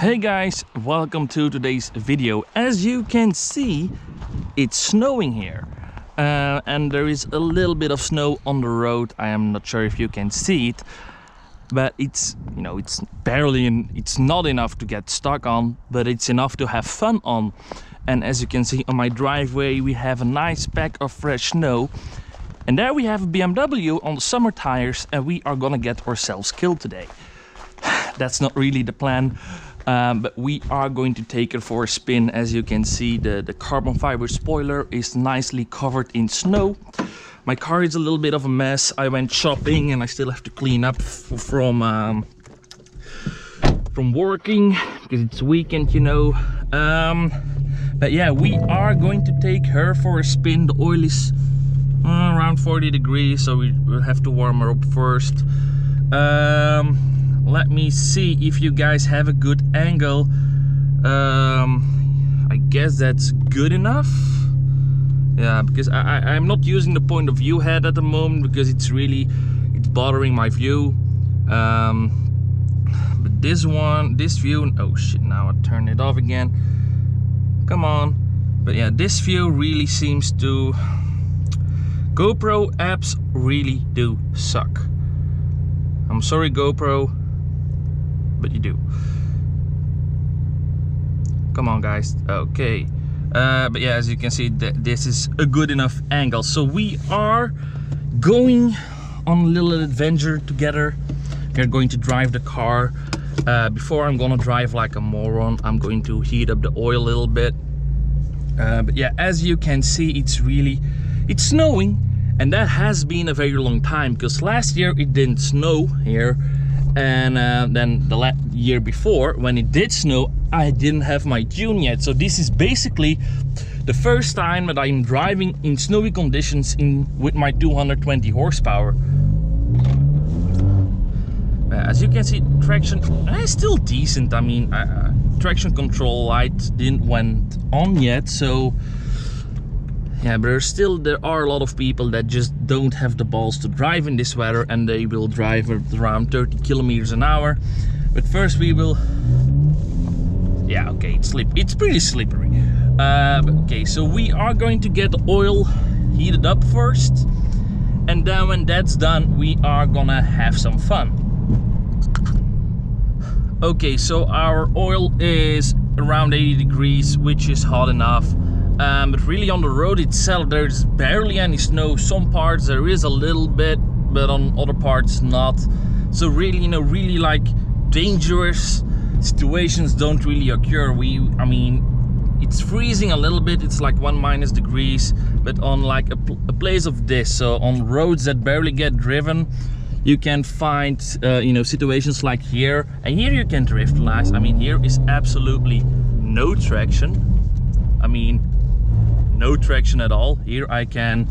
Hey guys, welcome to today's video. As you can see, it's snowing here and there is a little bit of snow on the road. I am not sure if you can see it, but it's it's not enough to get stuck on, but it's enough to have fun on. And as you can see on my driveway, we have a nice pack of fresh snow, and there we have a BMW on the summer tires, and we are gonna get ourselves killed today. That's not really the plan, but we are going to take it for a spin. As you can see, the carbon fiber spoiler is nicely covered in snow. My car is a little bit of a mess. I went shopping and I still have to clean up from working because it's weekend, you know. But yeah, we are going to take her for a spin. The oil is around 40 degrees, so we will have to warm her up first. Let me see if you guys have a good angle. I guess that's good enough. Yeah, because I'm not using the point of view head at the moment because it's bothering my view. But this view, oh shit, now I turn it off again. Come on. But yeah, this view really seems to... GoPro apps really do suck. I'm sorry, GoPro, but you do. Come on, guys. Okay. But yeah, as you can see, this is a good enough angle. So we are going on a little adventure together. We're going to drive the car. Before I'm gonna drive like a moron, I'm going to heat up the oil a little bit. But yeah, as you can see, it's snowing. And that has been a very long time, because last year it didn't snow here, and then the year before, when it did snow, I didn't have my tune yet. So this is basically the first time that I'm driving in snowy conditions with my 220 horsepower. As you can see, traction is still decent. I mean, traction control light didn't went on yet, so yeah, but there are a lot of people that just don't have the balls to drive in this weather, and they will drive at around 30 kilometers an hour. But first we will... Yeah, okay, it's pretty slippery. Okay, so we are going to get the oil heated up first, and then when that's done, we are gonna have some fun. Okay, so our oil is around 80 degrees, which is hot enough. But really on the road itself, there's barely any snow. Some parts there is a little bit, but on other parts not. So really, you know, really like dangerous situations don't really occur. I mean, it's freezing a little bit. It's like 1- degrees, but on like a place of this, so on roads that barely get driven, you can find, you know, situations like here. And here you can drift nice. I mean, here is absolutely no traction. I mean, no traction at all. Here I can,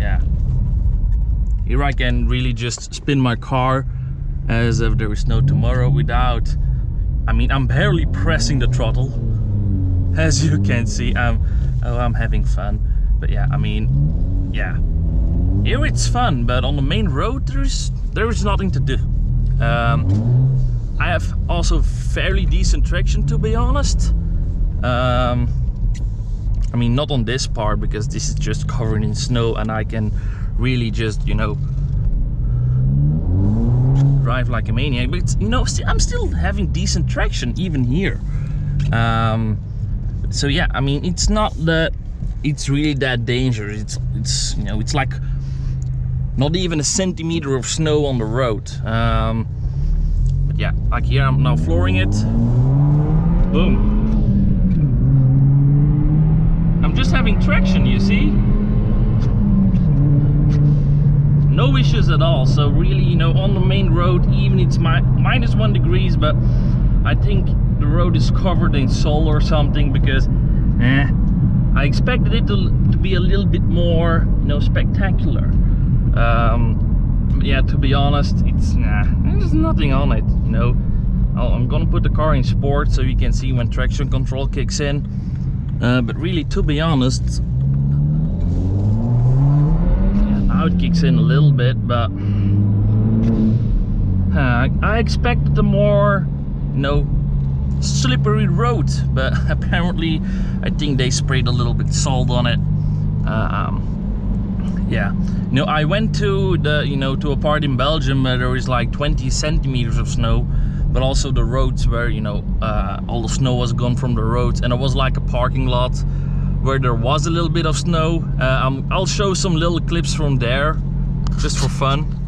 yeah, here I can really just spin my car as if there is no tomorrow without, I mean, I'm barely pressing the throttle. As you can see, I'm having fun. But yeah, I mean, yeah, here it's fun, but on the main road there is nothing to do. I have also fairly decent traction, to be honest. I mean, not on this part because this is just covered in snow, and I can really just, you know, drive like a maniac. But you know, I'm still having decent traction even here. So yeah, I mean, it's not that it's really that dangerous. It's you know, it's like not even a centimeter of snow on the road. But yeah, like here I'm now flooring it. Boom. I'm just having traction, you see? No issues at all. So really, you know, on the main road, even it's -1 degrees, but I think the road is covered in salt or something, because I expected it to be a little bit more, you know, spectacular. But yeah, to be honest, there's nothing on it, you know. I'm gonna put the car in sport so you can see when traction control kicks in. But really, to be honest, yeah, now it kicks in a little bit, but I expected a more, you know, slippery road, but apparently I think they sprayed a little bit salt on it. Yeah, you know, I went to the, you know, to a part in Belgium where there is like 20 centimeters of snow, but also the roads where, you know, all the snow was gone from the roads, and it was like a parking lot where there was a little bit of snow. I'll show some little clips from there just for fun.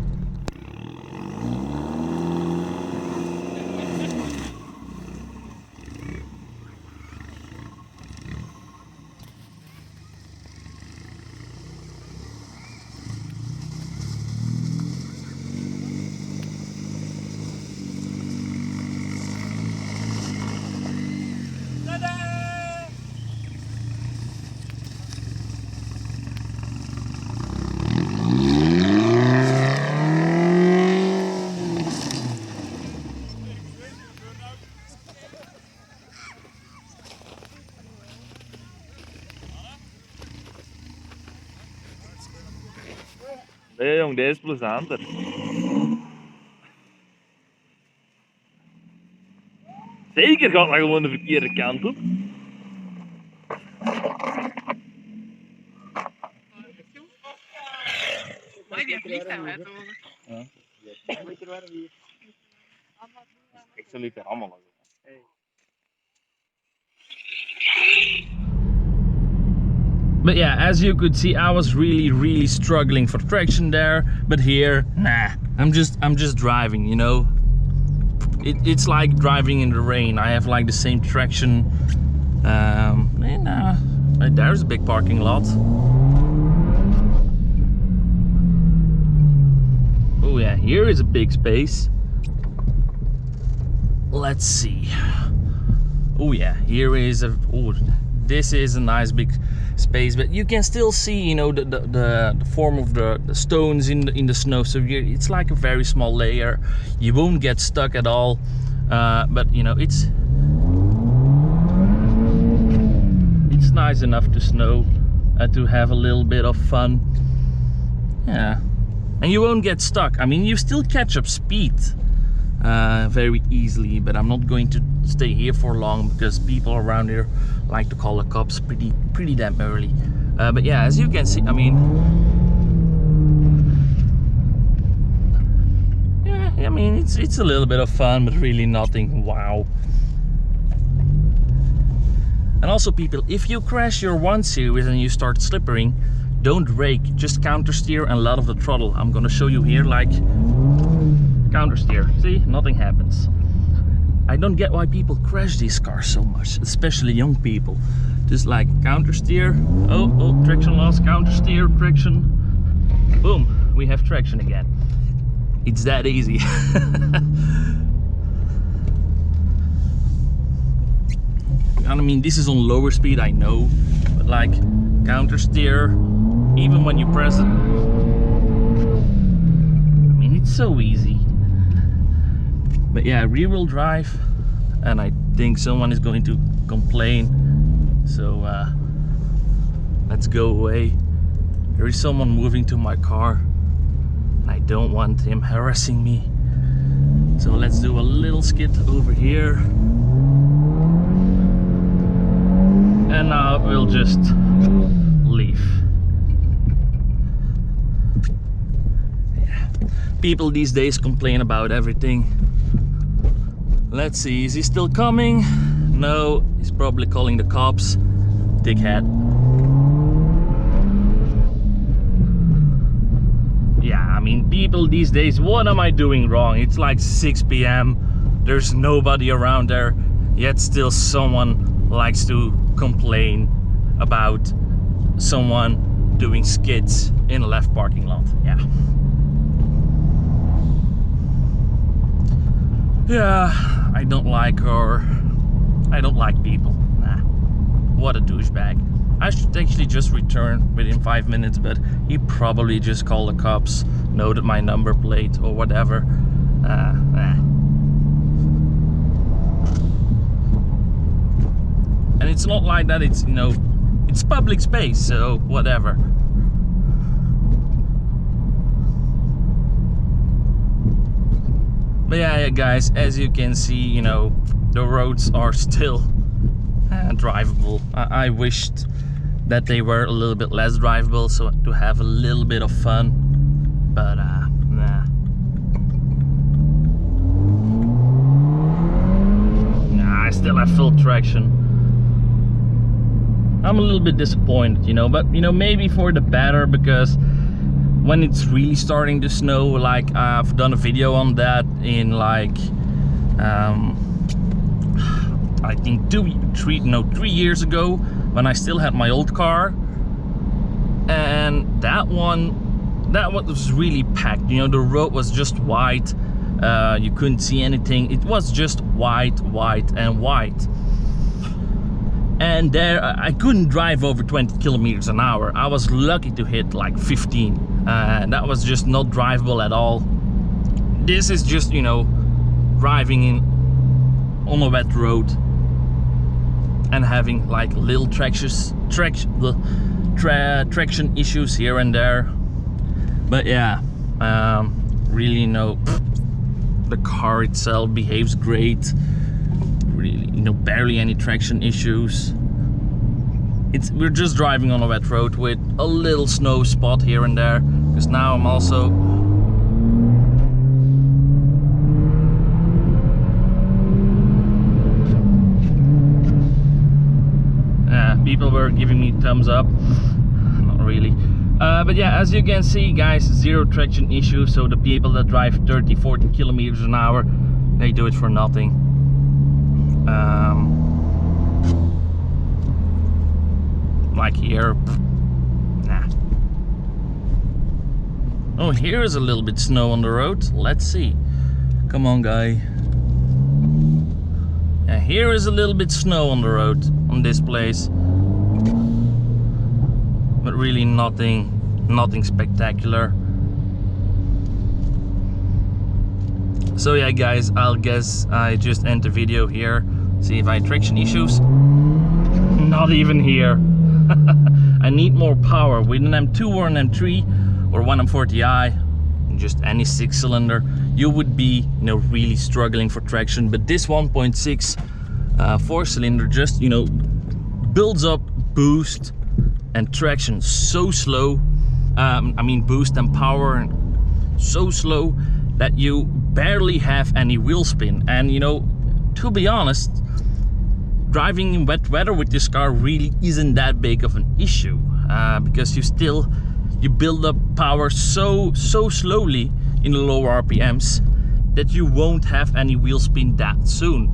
Nee jong, deze is plezanter. Zeker gaat dat gewoon de verkeerde kant op. Maar die vliegtuig uit hoor. Ik zal liever allemaal. But yeah, as you could see, I was really struggling for traction there. But here, nah, I'm just driving, you know. It's like driving in the rain. I have like the same traction. And there's a big parking lot. Oh yeah, here is a big space. Let's see. Oh yeah, here is a. Oh, this is a nice big space, but you can still see, you know, the form of the stones in the snow. So it's like a very small layer. You won't get stuck at all. But you know, it's nice enough to snow, to have a little bit of fun. Yeah, and you won't get stuck. I mean, you still catch up speed very easily, but I'm not going to stay here for long because people around here like to call the cops pretty damn early. But yeah, as you can see, I mean, yeah, I mean, it's a little bit of fun, but really nothing wow. And also, people, if you crash your 1 Series and you start slippering, don't brake, just counter steer and let off the throttle. I'm gonna show you here, like counter steer. See, nothing happens. I don't get why people crash these cars so much, especially young people. Just like counter steer, oh, traction loss, counter steer, traction, boom, we have traction again. It's that easy. I mean, this is on lower speed, I know, but like counter steer, even when you press it, I mean, it's so easy. But yeah, rear wheel drive, and I think someone is going to complain, so let's go away. There is someone moving to my car and I don't want him harassing me, so let's do a little skid over here, and now we'll just leave. Yeah. People these days complain about everything. Let's see, is he still coming? No, he's probably calling the cops. Dickhead. Yeah, I mean, people these days, what am I doing wrong? It's like 6 p.m. There's nobody around there, yet still someone likes to complain about someone doing skids in a left parking lot. Yeah, I don't like her. I don't like people. Nah, what a douchebag. I should actually just return within 5 minutes, but he probably just called the cops, noted my number plate or whatever. And it's not like that, it's, you know, it's public space, so whatever. But yeah, guys, as you can see, you know, the roads are still drivable. I wished that they were a little bit less drivable, so to have a little bit of fun, but nah. I still have full traction. I'm a little bit disappointed, you know, but you know, maybe for the better, because when it's really starting to snow, like I've done a video on that in like I think 3 years ago, when I still had my old car, and that one was really packed. You know, the road was just white. You couldn't see anything. It was just white and white. And there I couldn't drive over 20 kilometers an hour. I was lucky to hit like 15. That was just not drivable at all. This is just, you know, driving on a wet road and having like little traction issues here and there. But yeah, really no, the car itself behaves great. Really, you know, barely any traction issues. We're just driving on a wet road with a little snow spot here and there, because now I'm also people were giving me thumbs up. Not really. But yeah, as you can see, guys, zero traction issues. So the people that drive 30-40 kilometers an hour, they do it for nothing. Like here, nah. Oh, here is a little bit snow on the road. Let's see. Come on, guy. Yeah, here is a little bit snow on the road on this place, but really nothing spectacular. So yeah, guys, I'll guess I just end the video here. See if I had traction issues. Not even here. I need more power with an M2 or an M3 or one M40i, just any 6-cylinder. You would be, you know, really struggling for traction. But this 1.6 4-cylinder just, you know, builds up boost and traction so slow. I mean, boost and power so slow that you barely have any wheel spin. And you know, to be honest, driving in wet weather with this car really isn't that big of an issue, because you build up power so slowly in the low RPMs that you won't have any wheel spin that soon.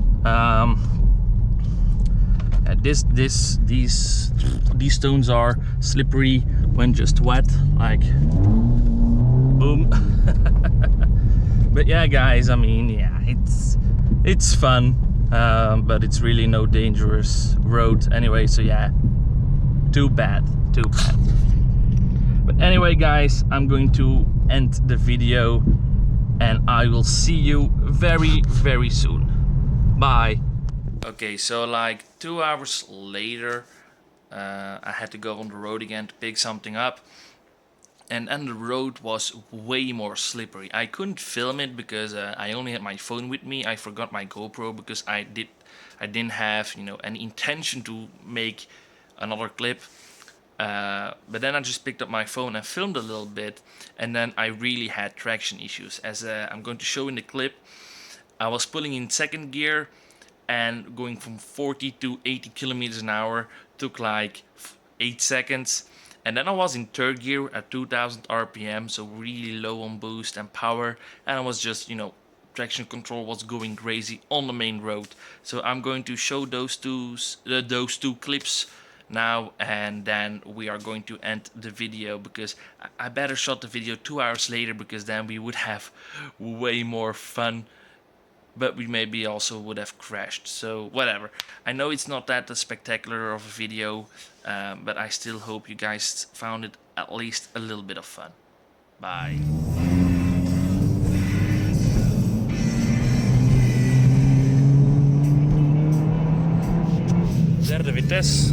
These stones are slippery when just wet, like boom. But yeah, guys, I mean, yeah, it's fun, but it's really no dangerous road anyway. So yeah, too bad. But anyway, guys, I'm going to end the video, and I will see you very soon. Bye. Okay, so like 2 hours later, I had to go on the road again to pick something up, and the road was way more slippery. I couldn't film it because I only had my phone with me. I forgot my GoPro because I didn't have, you know, any intention to make another clip. But then I just picked up my phone and filmed a little bit, and then I really had traction issues. As I'm going to show in the clip, I was pulling in second gear, and going from 40 to 80 kilometers an hour took like 8 seconds. And then I was in third gear at 2000 RPM, so really low on boost and power. And I was just, you know, traction control was going crazy on the main road. So I'm going to show those two clips now, and then we are going to end the video, because I better shot the video 2 hours later, because then we would have way more fun. But we maybe also would have crashed, so whatever. I know it's not that spectacular of a video, but I still hope you guys found it at least a little bit of fun. Bye. Derde vitesse.